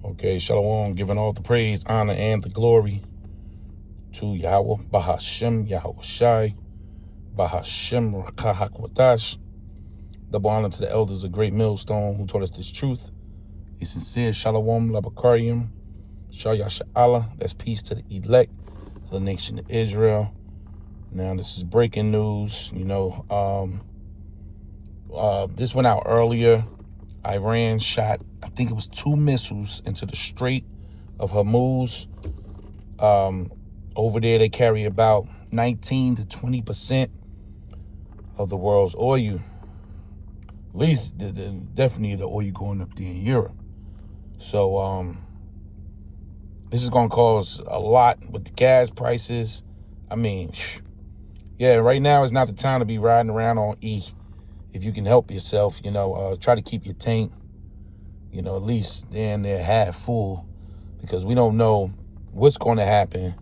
Okay, Shalom, giving all the praise, honor, and the glory to Yahweh, Bahashem, Yahweh Shai, Bahashem, Rakahakwatash. Double honor to the elders of Great Millstone who taught us this truth. A sincere Shalom, Labakarium, Shayasha Allah. That's peace to the elect of the nation of Israel. Now, this is breaking news. This went out earlier. Iran shot, I think it was 2 missiles into the Strait of Hormuz. Over there, they carry about 19 to 20% of the world's oil. At least, definitely the oil going up there in Europe. So, this is going to cause a lot with the gas prices. I mean, yeah, right now is not the time to be riding around on E. If you can help yourself, try to keep your tank, at least they're half full, because we don't know what's going to happen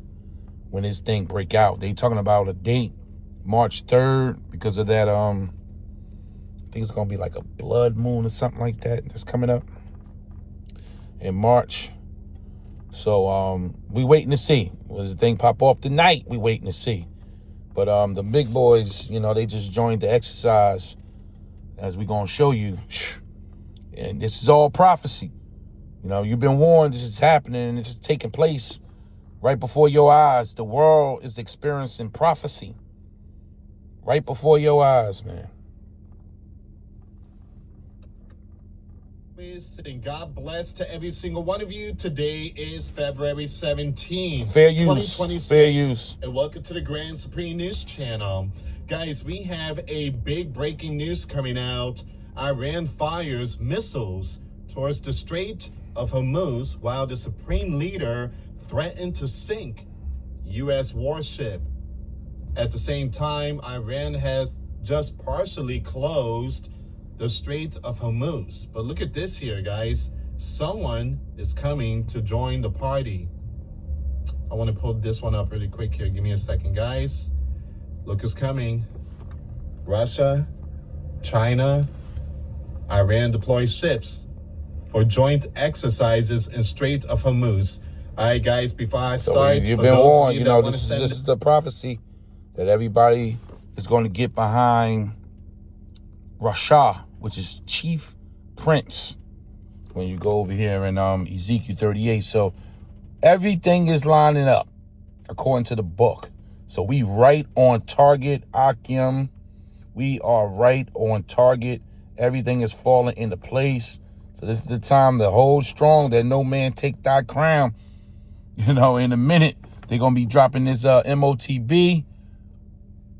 when this thing break out. They talking about a date, March 3rd, because of that, I think it's going to be like a blood moon or something like that that's coming up in March. So we waiting to see. Will this thing pop off tonight? We waiting to see. But the big boys, they just joined the exercise, as we're going to show you. And this is all prophecy. You've been warned this is happening, and it's taking place right before your eyes. The world is experiencing prophecy right before your eyes, man. And God bless to every single one of you. Today is February 17th, Fair use. 2026. Fair use. And welcome to the Grand Supreme News Channel. Guys, we have a big breaking news coming out. Iran fires missiles towards the Strait of Hormuz while the Supreme Leader threatened to sink U.S. warship. At the same time, Iran has just partially closed the Strait of Hormuz. But look at this here, guys. Someone is coming to join the party. I want to pull this one up really quick here. Give me a second, guys. Look who's coming. Russia, China, Iran deploy ships for joint exercises in Strait of Hormuz. All right, guys, before I start, you've been warned. This is the prophecy that everybody is going to get behind Russia, which is chief prince, when you go over here in Ezekiel 38. So everything is lining up according to the book. So we right on target, Akim. We are right on target. Everything is falling into place. So this is the time to hold strong, that no man take thy crown. In a minute, they're going to be dropping this MOTB.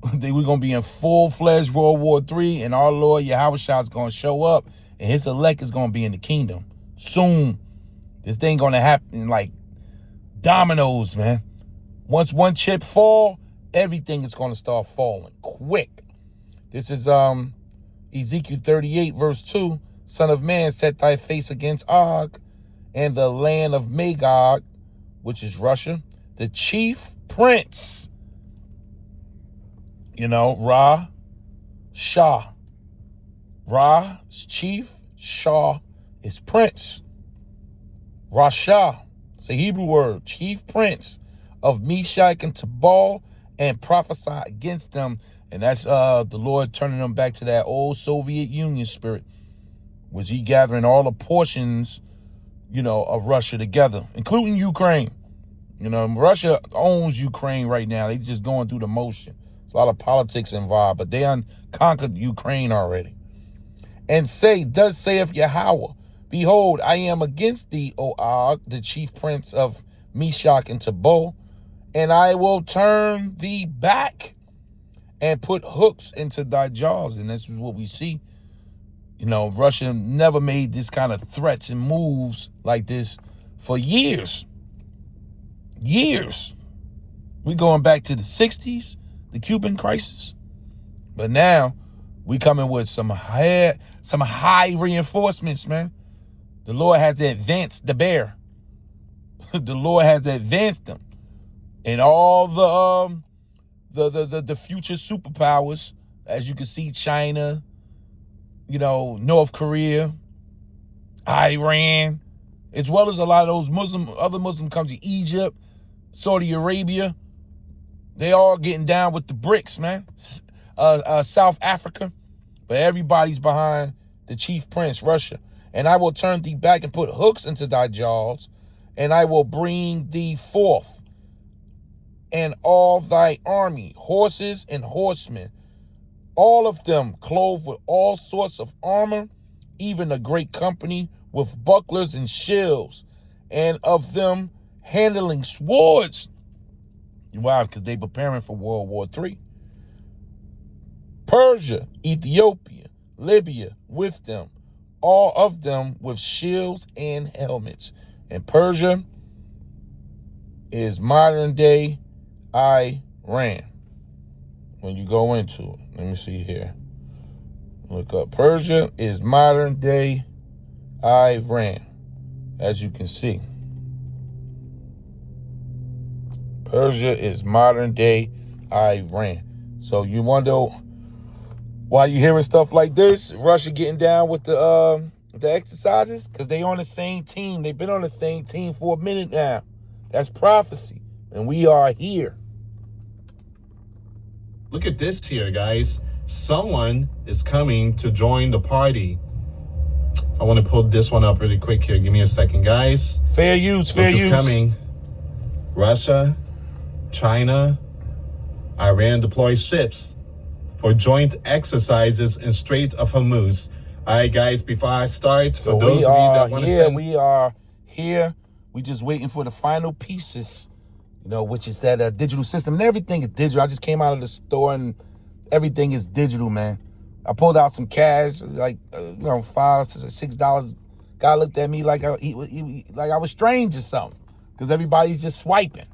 We're going to be in full-fledged World War III, and our Lord Yahweh Shai is going to show up, and his elect is going to be in the kingdom soon. This thing going to happen like dominoes, man. Once one chip fall, everything is going to start falling quick. This is Ezekiel 38, verse 2. Son of man, set thy face against Og and the land of Magog, which is Russia, the chief prince. Ra, Shah. Ra is chief, Shah is prince. Rasha, it's a Hebrew word, chief prince of Meshach and Tubal, and prophesy against them. And that's the Lord turning them back to that old Soviet Union spirit, which he gathering all the portions, of Russia together, including Ukraine. Russia owns Ukraine right now. They just going through the motion. There's a lot of politics involved, but they conquered Ukraine already. And thus saith Yahweh, behold, I am against thee, O Og, the chief prince of Meshach and Tubal, and I will turn thee back and put hooks into thy jaws. And this is what we see. Russia never made this kind of threats and moves like this for years. Years. We're going back to the 60s, the Cuban crisis. But now we coming with some high reinforcements, man. The Lord has advanced the bear. The Lord has advanced them. And all the future superpowers, as you can see, China, North Korea, Iran, as well as a lot of those other Muslim countries, Egypt, Saudi Arabia. They all getting down with the BRICS, man. South Africa. But everybody's behind the chief prince, Russia. And I will turn thee back and put hooks into thy jaws, and I will bring thee forth, and all thy army, horses and horsemen, all of them clothed with all sorts of armor, even a great company with bucklers and shields, and of them handling swords. Wow, because they preparing for World War III. Persia, Ethiopia, Libya with them, all of them with shields and helmets. And Persia is modern day Iran. When you go into it, let me see here. Look up. Persia is modern day Iran, as you can see. Persia is modern day Iran. So you wonder why you hearing stuff like this? Russia getting down with the exercises? Because they on the same team. They've been on the same team for a minute now. That's prophecy. And we are here. Look at this here, guys. Someone is coming to join the party. I want to pull this one up really quick here. Give me a second, guys. Fair use, fair use. Look who's coming. Russia, China, Iran deploy ships for joint exercises in Strait of Hormuz. All right, guys, before I start, for those of you that want to send... We are here. We just waiting for the final pieces, which is that digital system. And everything is digital. I just came out of the store and everything is digital, man. I pulled out some cash, like, $5 to $6. Guy looked at me like I was strange or something, because everybody's just swiping,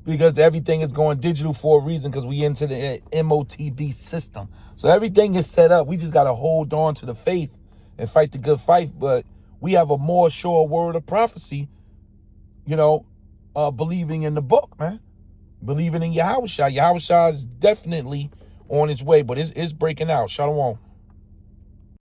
because everything is going digital for a reason, because we into the MOTB system. So everything is set up. We just got to hold on to the faith and fight the good fight. But we have a more sure word of prophecy, believing in the book, man. Believing in Yahushua. Yahushua is definitely on its way, but it's breaking out. Shalom.